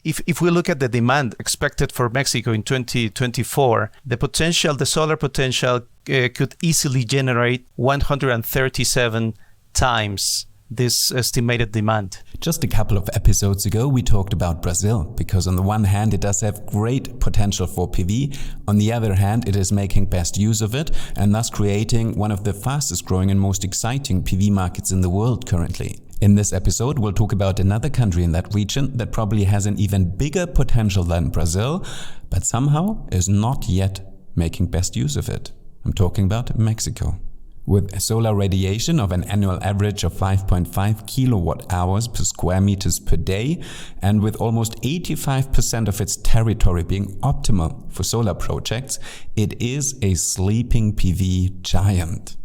if we look at the demand expected for Mexico in 2024, the solar potential could easily generate 137 times this estimated demand. Just a couple of episodes ago, we talked about Brazil, because on the one hand, it does have great potential for PV. On the other hand, it is making best use of it and thus creating one of the fastest growing and most exciting PV markets in the world currently. In this episode, we'll talk about another country in that region that probably has an even bigger potential than Brazil, but somehow is not yet making best use of it. I'm talking about Mexico. With a solar radiation of an annual average of 5.5 kilowatt hours per square meters per day, and with almost 85% of its territory being optimal for solar projects, it is a sleeping PV giant.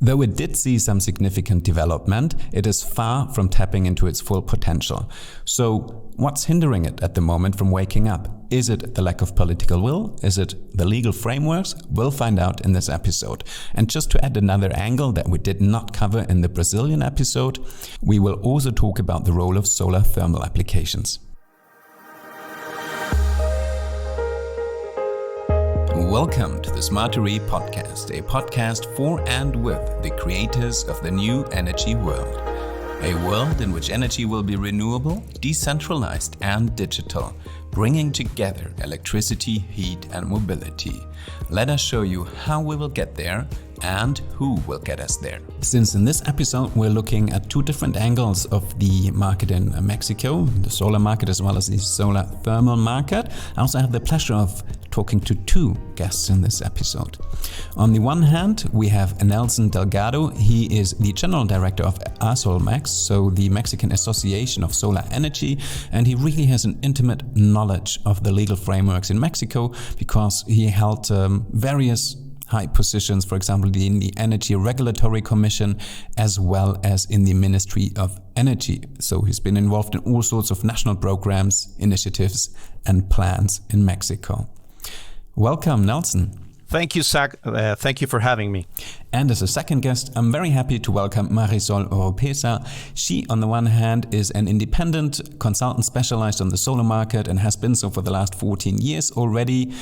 Though it did see some significant development, it is far from tapping into its full potential. So, what's hindering it at the moment from waking up? Is it the lack of political will? Is it the legal frameworks? We'll find out in this episode. And just to add another angle that we did not cover in the Brazilian episode, we will also talk about the role of solar thermal applications. Welcome to the Smartery Podcast, a podcast for and with the creators of the new energy world. A world in which energy will be renewable, decentralized and digital, bringing together electricity, heat and mobility. Let us show you how we will get there and who will get us there. Since in this episode we're looking at two different angles of the market in Mexico, the solar market as well as the solar thermal market, I also have the pleasure of talking to two guests in this episode. On the one hand, we have Nelson Delgado. He is the General Director of ASOLMEX, so the Mexican Association of Solar Energy, and he really has an intimate knowledge of the legal frameworks in Mexico because he held various high positions, for example, in the Energy Regulatory Commission, as well as in the Ministry of Energy. So he's been involved in all sorts of national programs, initiatives, and plans in Mexico. Welcome, Nelson. Thank you, Zach. Thank you for having me. And as a second guest, I'm very happy to welcome Marisol Oropeza. She, on the one hand, is an independent consultant specialized on the solar market and has been so for the last 14 years already,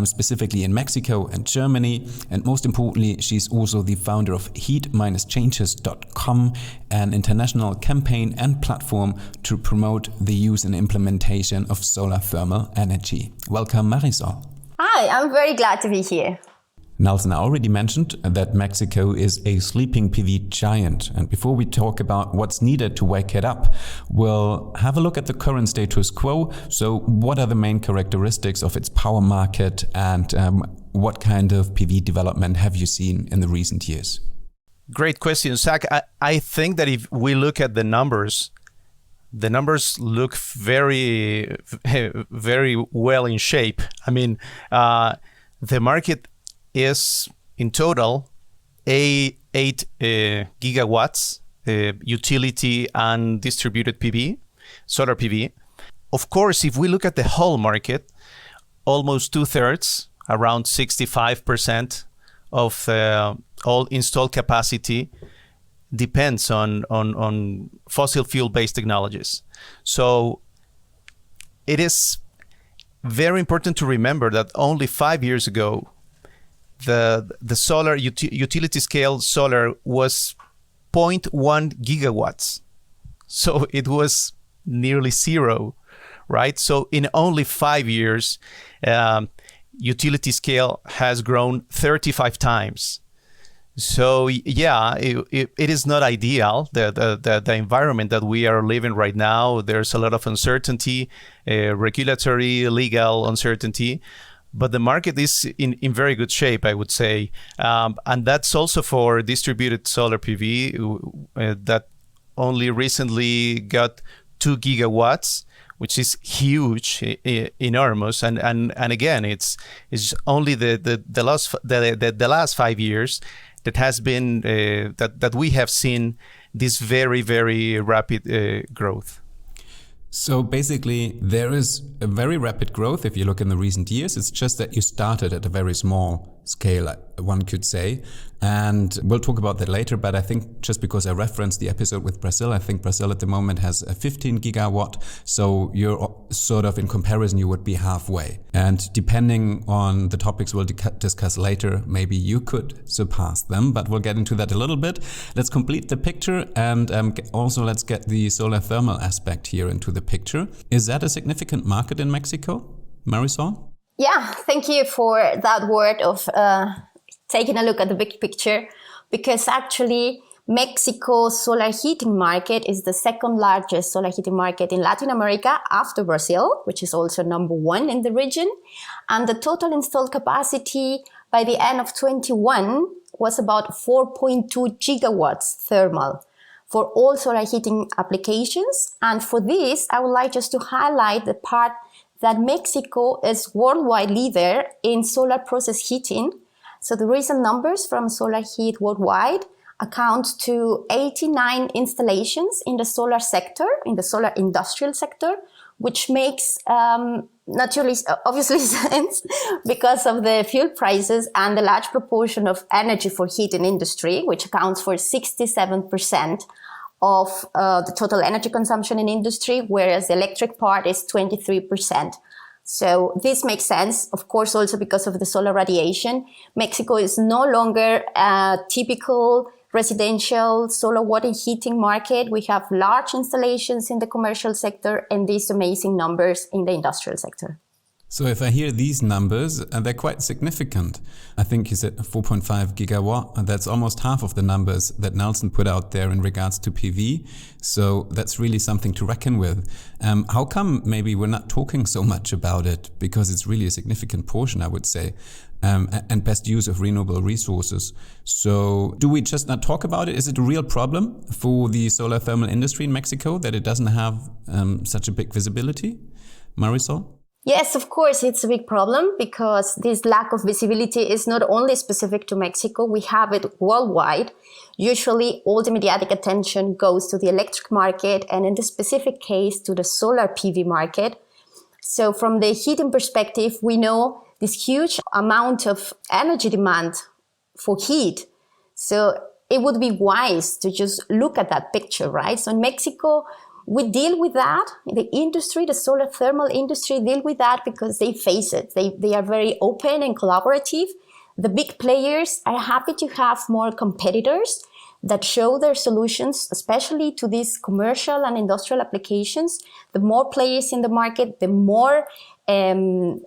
specifically in Mexico and Germany. And most importantly, she's also the founder of heat-changes.com, an international campaign and platform to promote the use and implementation of solar thermal energy. Welcome, Marisol. Hi, I'm very glad to be here. Nelson, I already mentioned that Mexico is a sleeping PV giant. And before we talk about what's needed to wake it up, we'll have a look at the current status quo. So what are the main characteristics of its power market and what kind of PV development have you seen in the recent years? Great question, Zach. I think that if we look at the numbers look very, very well in shape. I mean, the market is in total 8 gigawatts utility and distributed PV, solar PV. Of course, if we look at the whole market, almost 2/3, around 65% of all installed capacity depends on fossil fuel-based technologies. So it is very important to remember that only 5 years ago, the solar utility scale solar was 0.1 gigawatts. So it was nearly zero, right? So in only 5 years, utility scale has grown 35 times. So yeah, it is not ideal, the environment that we are living right now. There's a lot of uncertainty, regulatory, legal uncertainty, but the market is in very good shape, I would say. And that's also for distributed solar PV that only recently got 2 gigawatts, which is huge, enormous, and again, it's only the last 5 years that has been that we have seen this very, very rapid growth. So basically, there is a very rapid growth if you look in the recent years. It's just that you started at a very small scale, one could say. And we'll talk about that later. But I think just because I referenced the episode with Brazil, I think Brazil at the moment has a 15 gigawatt. So you're sort of in comparison, you would be halfway. And depending on the topics we'll discuss later, maybe you could surpass them. But we'll get into that a little bit. Let's complete the picture. And also let's get the solar thermal aspect here into the picture. Is that a significant market in Mexico, Marisol? Yeah, thank you for that word of taking a look at the big picture, because actually Mexico's solar heating market is the second largest solar heating market in Latin America after Brazil, which is also number one in the region. And the total installed capacity by the end of 21 was about 4.2 gigawatts thermal for all solar heating applications. And for this, I would like just to highlight the part that Mexico is worldwide leader in solar process heating. So the recent numbers from Solar Heat Worldwide account to 89 installations in the solar sector, in the solar industrial sector, which makes obviously sense because of the fuel prices and the large proportion of energy for heating industry, which accounts for 67% of the total energy consumption in industry, whereas the electric part is 23%. So this makes sense, of course, also because of the solar radiation. Mexico is no longer a typical residential solar water heating market. We have large installations in the commercial sector and these amazing numbers in the industrial sector. So if I hear these numbers, they're quite significant. I think you said 4.5 gigawatt, and that's almost half of the numbers that Nelson put out there in regards to PV. So that's really something to reckon with. How come maybe we're not talking so much about it? Because it's really a significant portion, I would say, and best use of renewable resources. So do we just not talk about it? Is it a real problem for the solar thermal industry in Mexico that it doesn't have such a big visibility? Marisol? Yes, of course, it's a big problem because this lack of visibility is not only specific to Mexico, we have it worldwide. Usually all the mediatic attention goes to the electric market and in the specific case to the solar PV market. So from the heating perspective, we know this huge amount of energy demand for heat. So it would be wise to just look at that picture, right? So in Mexico, we deal with that. The industry, the solar thermal industry, deal with that because they face it. They are very open and collaborative. The big players are happy to have more competitors that show their solutions, especially to these commercial and industrial applications. The more players in the market, the more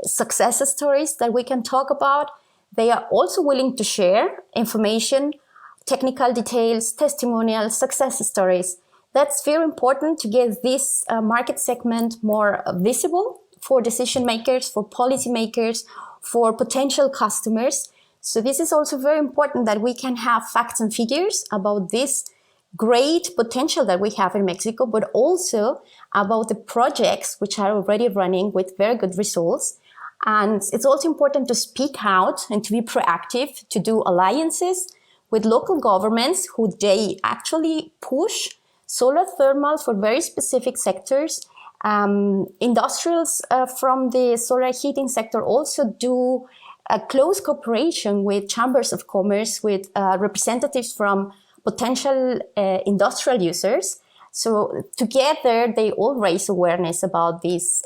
success stories that we can talk about. They are also willing to share information, technical details, testimonials, success stories. That's very important to get this market segment more visible for decision makers, for policy makers, for potential customers. So this is also very important that we can have facts and figures about this great potential that we have in Mexico, but also about the projects which are already running with very good results. And it's also important to speak out and to be proactive, to do alliances with local governments who they actually push solar thermal for very specific sectors. Industrials from the solar heating sector also do a close cooperation with chambers of commerce, with representatives from potential industrial users. So together, they all raise awareness about this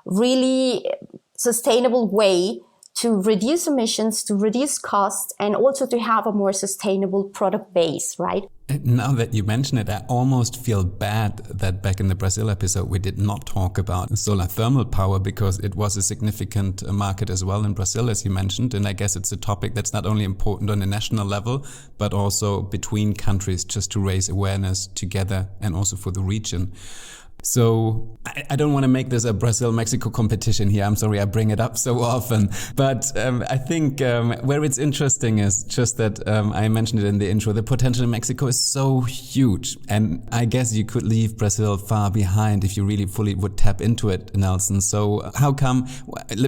really sustainable way to reduce emissions, to reduce costs, and also to have a more sustainable product base, right? Now that you mention it, I almost feel bad that back in the Brazil episode, we did not talk about solar thermal power because it was a significant market as well in Brazil, as you mentioned. And I guess it's a topic that's not only important on a national level, but also between countries just to raise awareness together and also for the region. So I don't want to make this a Brazil-Mexico competition here. I'm sorry I bring it up so often. But I think where it's interesting is just that I mentioned it in the intro. The potential in Mexico is so huge. And I guess you could leave Brazil far behind if you really fully would tap into it, Nelson. So how come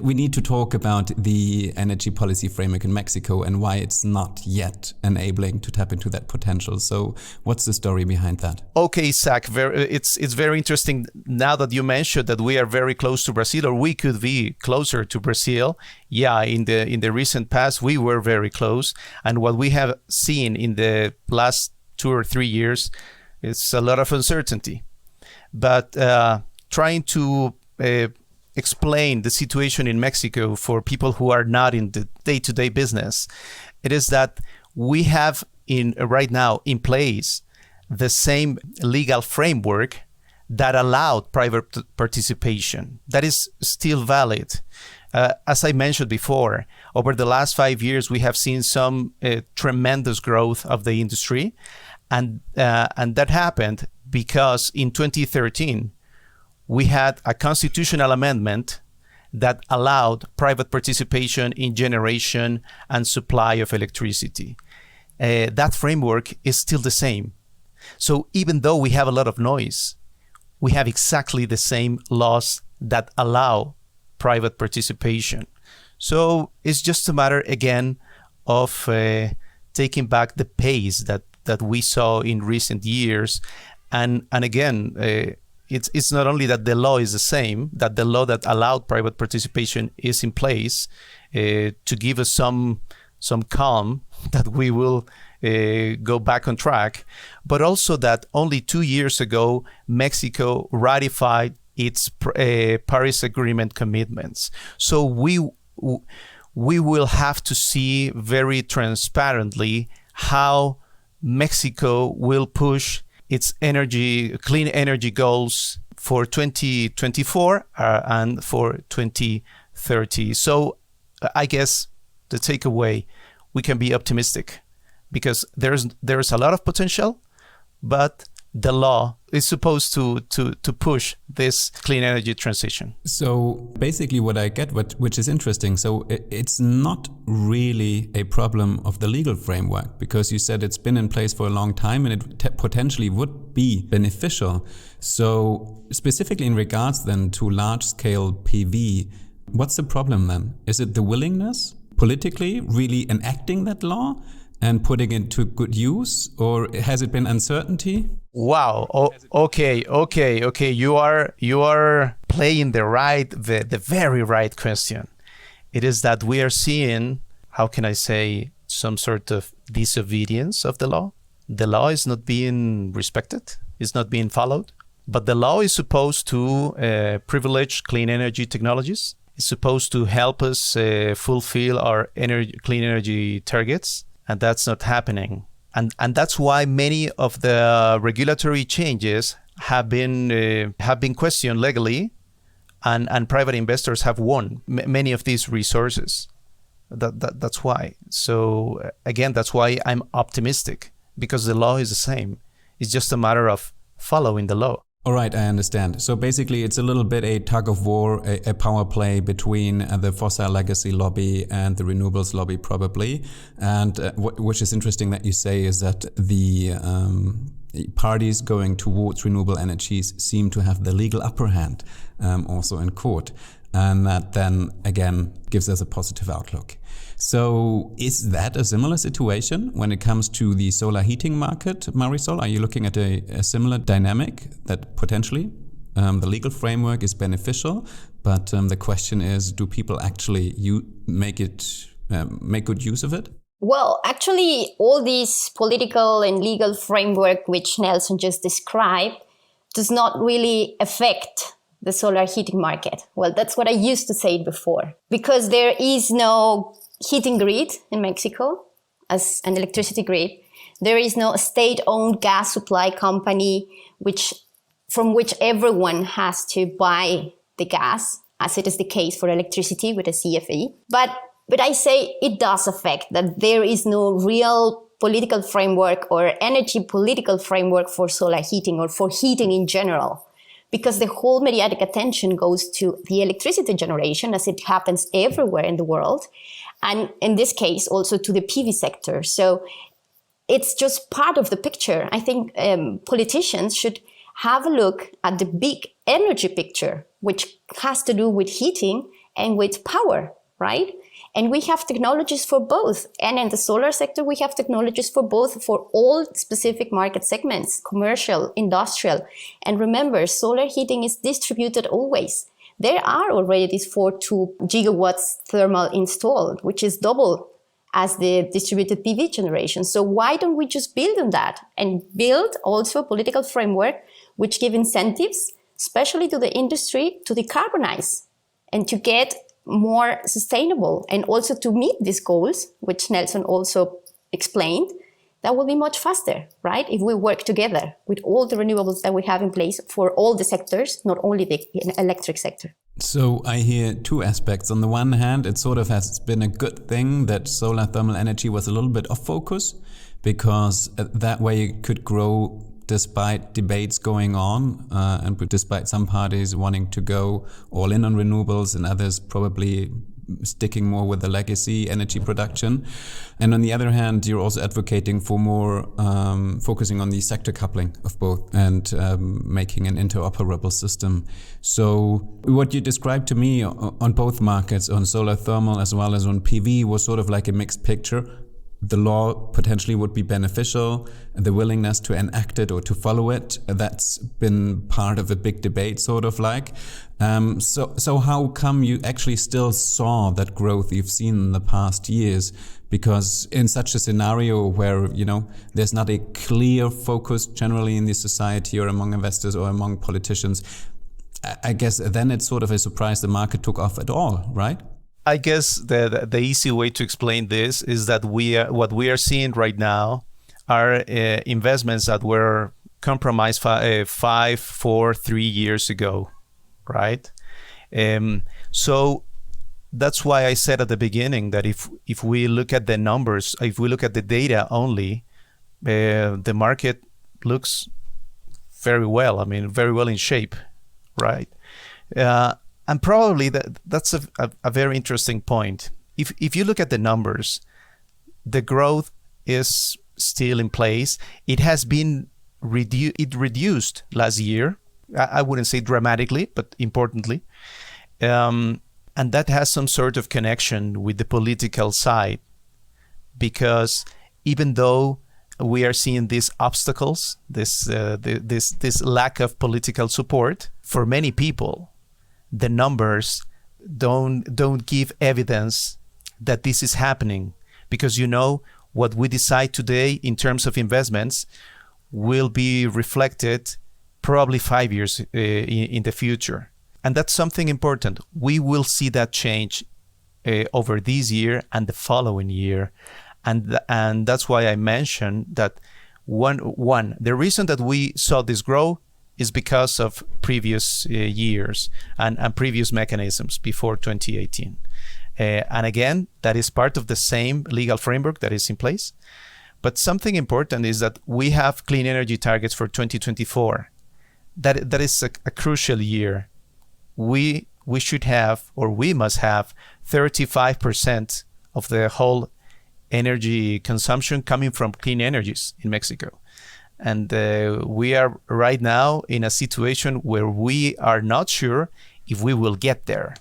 we need to talk about the energy policy framework in Mexico and why it's not yet enabling to tap into that potential? So what's the story behind that? Okay, Zach, it's very interesting interesting now that you mentioned that we are very close to Brazil, or we could be closer to Brazil. Yeah, in the recent past, we were very close. And what we have seen in the last 2 or 3 years is a lot of uncertainty. But trying to explain the situation in Mexico for people who are not in the day-to-day business, it is that we have right now in place the same legal framework that allowed private participation. That is still valid. As I mentioned before, over the last 5 years, we have seen some tremendous growth of the industry. And that happened because in 2013, we had a constitutional amendment that allowed private participation in generation and supply of electricity. That framework is still the same. So even though we have a lot of noise, we have exactly the same laws that allow private participation. So it's just a matter, again, of taking back the pace that we saw in recent years. And again, it's not only that the law is the same, that the law that allowed private participation is in place to give us some calm that we will go back on track, but also that only 2 years ago, Mexico ratified its Paris Agreement commitments. So we will have to see very transparently how Mexico will push its clean energy goals for 2024 and for 2030. So I guess the takeaway, we can be optimistic because there's a lot of potential, but the law is supposed to push this clean energy transition. So basically what I get, which is interesting, so it's not really a problem of the legal framework, because you said it's been in place for a long time and it potentially would be beneficial. So specifically in regards then to large-scale PV, what's the problem then? Is it the willingness politically really enacting that law and putting it to good use, or has it been uncertainty? Wow. Okay. You are playing the very right question. It is that we are seeing, how can I say, some sort of disobedience of the law. The law is not being respected. It's not being followed. But the law is supposed to privilege clean energy technologies. It's supposed to help us fulfill our clean energy targets. And that's not happening. And that's why many of the regulatory changes have been questioned legally, and private investors have won many of these resources. That's why. So again, that's why I'm optimistic, because the law is the same. It's just a matter of following the law. All right, I understand. So basically it's a little bit a tug of war, a power play between the fossil legacy lobby and the renewables lobby probably. And which is interesting that you say is that the parties going towards renewable energies seem to have the legal upper hand also in court. And that then again gives us a positive outlook. So is that a similar situation when it comes to the solar heating market, Marisol? Are you looking at a similar dynamic that potentially the legal framework is beneficial, but the question is, do people actually make good use of it? Well, actually, all this political and legal framework which Nelson just described does not really affect the solar heating market. Well, that's what I used to say before, because there is no heating grid in Mexico as an electricity grid. There is no state-owned gas supply company from which everyone has to buy the gas, as it is the case for electricity with a CFE. But I say it does affect that there is no real political framework or energy political framework for solar heating or for heating in general, because the whole mediatic attention goes to the electricity generation, as it happens everywhere in the world, and in this case also to the PV sector. So it's just part of the picture. I think politicians should have a look at the big energy picture, which has to do with heating and with power, right? And we have technologies for both. And in the solar sector, we have technologies for both, for all specific market segments, commercial, industrial. And remember, solar heating is distributed always. There are already these 42 gigawatts thermal installed, which is double as the distributed PV generation. So why don't we just build on that and build also a political framework which give incentives, especially to the industry, to decarbonize and to get more sustainable, and also to meet these goals, which Nelson also explained. That will be much faster, right? If we work together with all the renewables that we have in place for all the sectors, not only the electric sector. So I hear two aspects. On the one hand, it sort of has been a good thing that solar thermal energy was a little bit off focus, because that way it could grow despite debates going on and despite some parties wanting to go all in on renewables and others probably sticking more with the legacy energy production. And on the other hand, you're also advocating for more focusing on the sector coupling of both and making an interoperable system. So what you described to me on both markets, on solar thermal as well as on PV, was sort of like a mixed picture. The law potentially would be beneficial, the willingness to enact it or to follow it, that's been part of a big debate, sort of like. So how come you actually still saw that growth you've seen in the past years? Because in such a scenario where, you know, there's not a clear focus generally in the society or among investors or among politicians, I guess then it's sort of a surprise the market took off at all, right? I guess the easy way to explain this is that what we are seeing right now are investments that were compromised 5, 4, 3 years ago, right? So that's why I said at the beginning that if we look at the numbers, if we look at the data only, the market looks very well. I mean, very well in shape, right? And probably that's a very interesting point. If you look at the numbers, the growth is still in place. It has been reduced last year. I wouldn't say dramatically, but importantly. And that has some sort of connection with the political side, because even though we are seeing these obstacles, this lack of political support for many people, the numbers don't give evidence that this is happening, because you know what we decide today in terms of investments will be reflected probably 5 years in the future, and that's something important. We will see that change over this year and the following year, and that's why I mentioned that one the reason that we saw this grow is because of previous years and previous mechanisms before 2018. And again, that is part of the same legal framework that is in place. But something important is that we have clean energy targets for 2024. That is a crucial year. We should have, or we must have, 35% of the whole energy consumption coming from clean energies in Mexico. And we are right now in a situation where we are not sure if we will get there.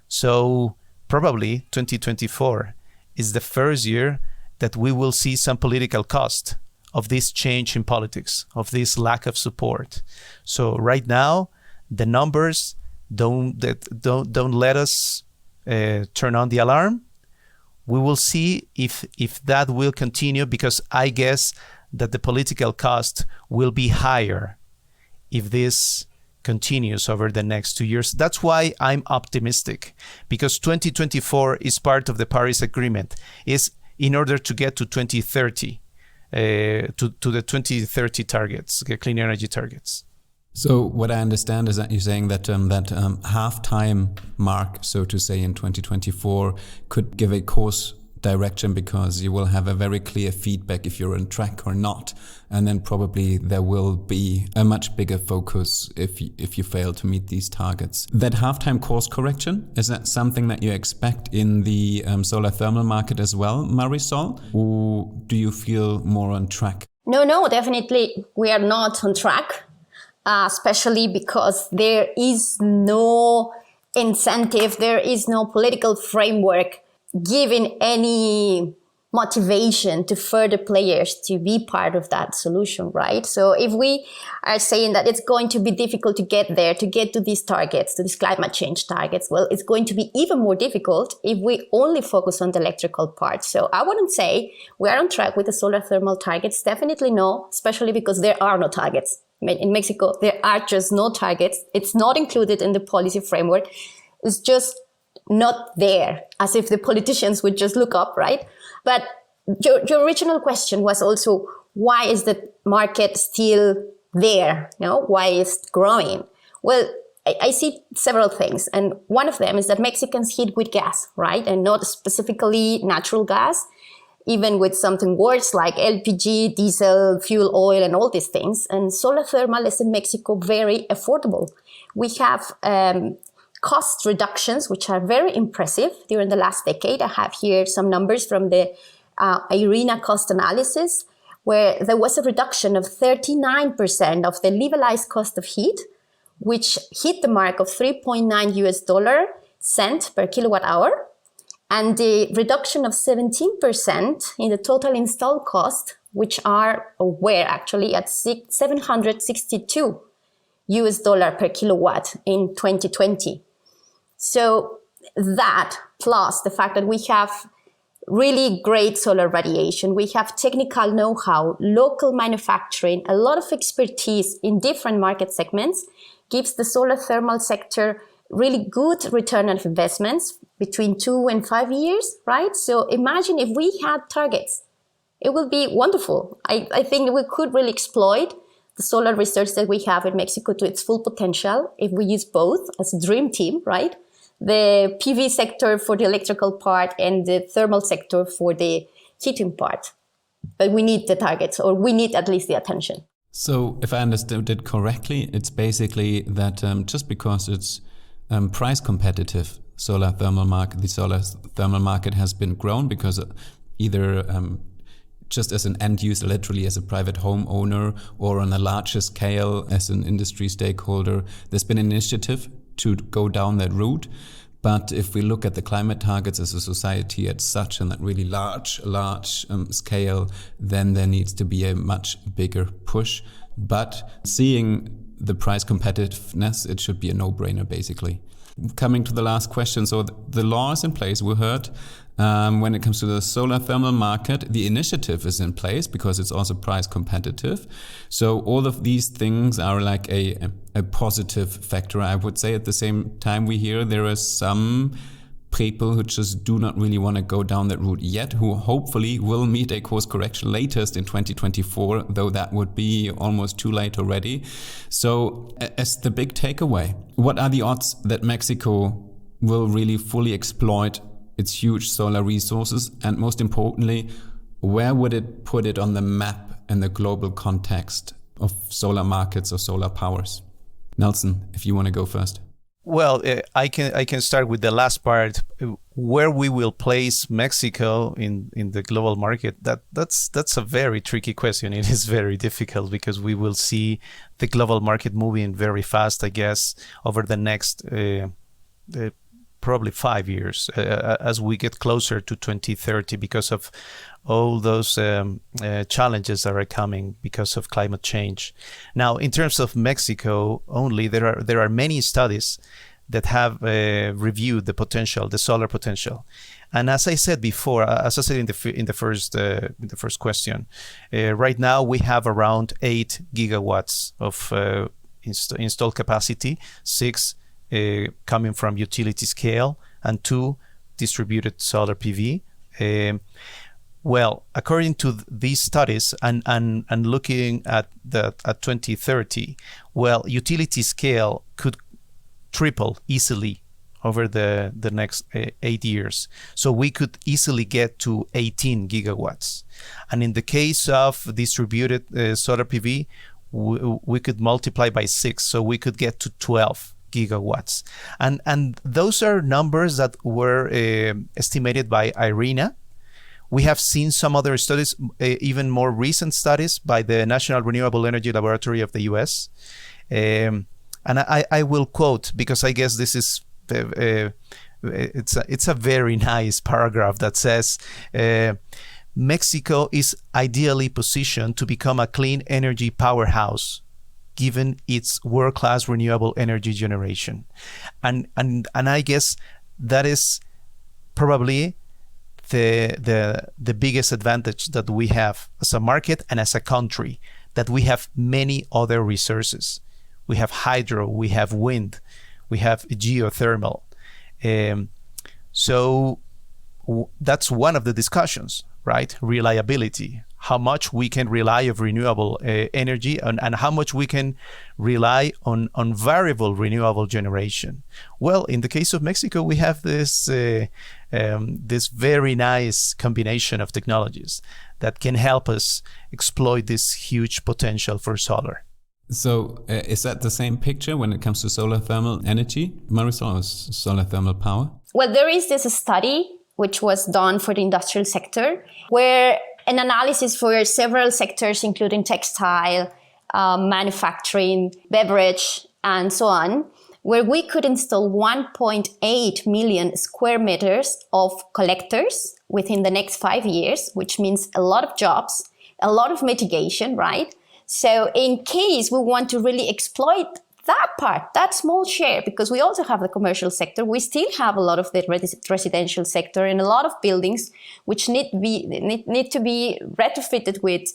So probably 2024 is the first year that we will see some political cost of this change in politics, of this lack of support. So right now, the numbers don't let us turn on the alarm. We will see if that will continue, because I guess that the political cost will be higher if this continues over the next 2 years. That's why I'm optimistic, because 2024 is part of the Paris Agreement, is in order to get to 2030, to the 2030 targets, the clean energy targets. So what I understand is that you're saying that half-time mark, so to say, in 2024 could give a course direction, because you will have a very clear feedback if you're on track or not, and then probably there will be a much bigger focus if you fail to meet these targets. That halftime course correction, is that something that you expect in the solar thermal market as well, Marisol, or do you feel more on track? No, definitely we are not on track, especially because there is no incentive, there is no political framework giving any motivation to further players to be part of that solution, right? So if we are saying that it's going to be difficult to get there, to get to these targets, to these climate change targets, well, it's going to be even more difficult if we only focus on the electrical part. So I wouldn't say we are on track with the solar thermal targets. Definitely no, especially because there are no targets. In Mexico, there are just no targets. It's not included in the policy framework. It's just not there, as if the politicians would just look up, right? But your original question was also, why is the market still there? Why is it growing? Well, I see several things. And one of them is that Mexicans heat with gas, right? And not specifically natural gas, even with something worse like LPG, diesel, fuel oil, and all these things. And solar thermal is in Mexico very affordable. We have cost reductions, which are very impressive during the last decade. I have here some numbers from the IRENA cost analysis, where there was a reduction of 39% of the levelized cost of heat, which hit the mark of $3.9 per kilowatt hour, and the reduction of 17% in the total installed cost, which were actually at $762 per kilowatt in 2020. So that, plus the fact that we have really great solar radiation, we have technical know-how, local manufacturing, a lot of expertise in different market segments, gives the solar thermal sector really good return on investments between 2 and 5 years, right? So imagine if we had targets, it would be wonderful. I think we could really exploit the solar research that we have in Mexico to its full potential if we use both as a dream team, right? The PV sector for the electrical part and the thermal sector for the heating part. But we need the targets, or we need at least the attention. So if I understood it correctly, it's basically that just because it's price competitive, the solar thermal market has been grown because either just as an end user, literally as a private homeowner, or on a larger scale as an industry stakeholder, there's been an initiative to go down that route. But if we look at the climate targets as a society at such and that really large scale, then there needs to be a much bigger push. But seeing the price competitiveness, it should be a no-brainer, basically. Coming to the last question, so the law is in place, we heard. When it comes to the solar thermal market, the initiative is in place because it's also price competitive. So all of these things are like a positive factor, I would say. At the same time, we hear there are some people who just do not really want to go down that route yet, who hopefully will meet a course correction latest in 2024, though that would be almost too late already. So as the big takeaway, what are the odds that Mexico will really fully exploit its huge solar resources? And most importantly, where would it put it on the map in the global context of solar markets or solar powers? Nelson, if you want to go first. Well, I can start with the last part, where we will place Mexico in the global market. That's a very tricky question. It is very difficult because we will see the global market moving very fast, I guess, over the next probably 5 years as we get closer to 2030 because of all those challenges that are coming because of climate change. Now, in terms of Mexico only, there are many studies that have reviewed the potential, the solar potential. And as I said before, as I said in the first question, right now we have around 8 gigawatts of installed capacity, 6 coming from utility scale and 2 distributed solar PV. Well, according to these studies and looking at 2030, well, utility scale could triple easily over the next 8 years. So we could easily get to 18 gigawatts. And in the case of distributed solar PV, we could multiply by 6. So we could get to 12 gigawatts. And those are numbers that were estimated by IRENA. We have seen some other studies, even more recent studies by the National Renewable Energy Laboratory of the US. And I will quote, because I guess this is it's a very nice paragraph that says Mexico is ideally positioned to become a clean energy powerhouse given its world-class renewable energy generation. And I guess that is probably the biggest advantage that we have as a market and as a country, that we have many other resources. We have hydro, we have wind, we have geothermal. So that's one of the discussions, right? Reliability, how much we can rely on renewable energy and how much we can rely on variable renewable generation. Well, in the case of Mexico, we have this very nice combination of technologies that can help us exploit this huge potential for solar. So is that the same picture when it comes to solar thermal energy, Marisol, or solar thermal power? Well, there is this study which was done for the industrial sector, where an analysis for several sectors, including textile, manufacturing, beverage, and so on, where we could install 1.8 million square meters of collectors within the next 5 years, which means a lot of jobs, a lot of mitigation, right? So in case we want to really exploit that part, that small share, because we also have the commercial sector, we still have a lot of the residential sector and a lot of buildings which need to be retrofitted with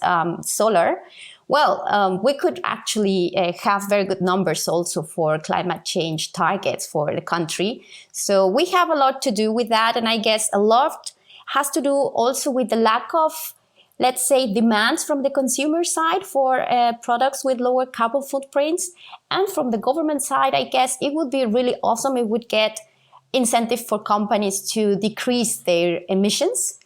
solar. Well, we could actually have very good numbers also for climate change targets for the country. So we have a lot to do with that. And I guess a lot has to do also with the lack of, let's say, demands from the consumer side for products with lower carbon footprints. And from the government side, I guess it would be really awesome if we would get incentive for companies to decrease their emissions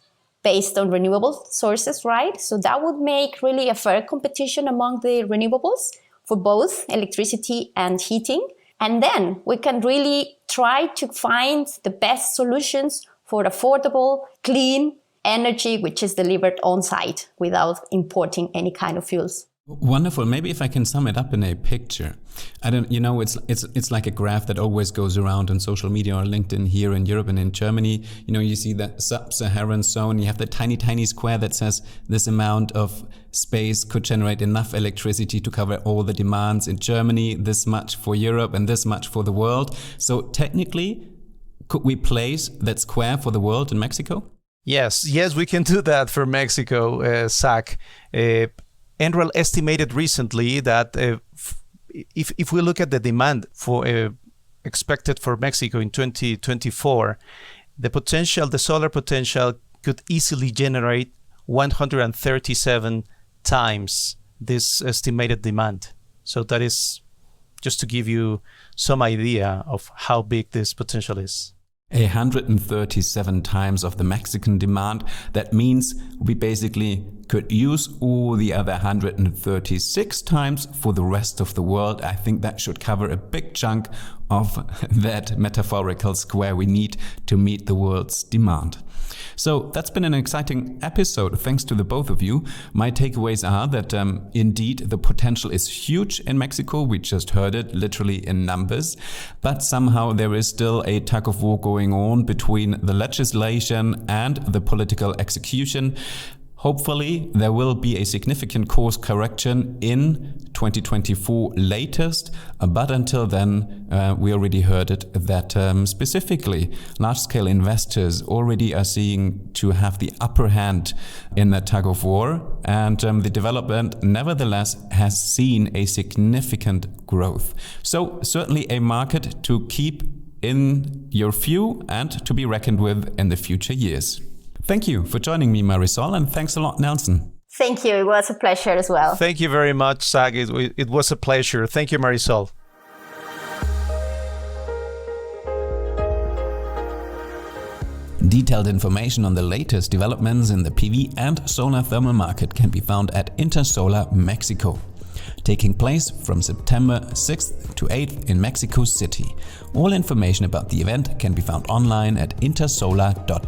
based on renewable sources, right? So that would make really a fair competition among the renewables for both electricity and heating. And then we can really try to find the best solutions for affordable, clean energy, which is delivered on site without importing any kind of fuels. Wonderful. Maybe if I can sum it up in a picture. It's like a graph that always goes around on social media or LinkedIn here in Europe and in Germany. You see the sub-Saharan zone. You have the tiny square that says this amount of space could generate enough electricity to cover all the demands in Germany, this much for Europe and this much for the world. So technically, could we place that square for the world in Mexico? Yes, we can do that for Mexico, Zach. NREL estimated recently that if we look at the demand for expected for Mexico in 2024, the solar potential could easily generate 137 times this estimated demand. So that is just to give you some idea of how big this potential is. 137 times of the Mexican demand. That means we basically could use all the other 136 times for the rest of the world. I think that should cover a big chunk of that metaphorical square we need to meet the world's demand. So that's been an exciting episode. Thanks to the both of you. My takeaways are that indeed the potential is huge in Mexico. We just heard it literally in numbers, but somehow there is still a tug of war going on between the legislation and the political execution. Hopefully, there will be a significant course correction in 2024 latest, but until then, we already heard it that specifically large-scale investors already are seeing to have the upper hand in that tug of war, and the development nevertheless has seen a significant growth. So certainly a market to keep in your view and to be reckoned with in the future years. Thank you for joining me, Marisol, and thanks a lot, Nelson. Thank you. It was a pleasure as well. Thank you very much, Zach. It was a pleasure. Thank you, Marisol. Detailed information on the latest developments in the PV and solar thermal market can be found at Intersolar Mexico, taking place from September 6th to 8th in Mexico City. All information about the event can be found online at intersolar.mx.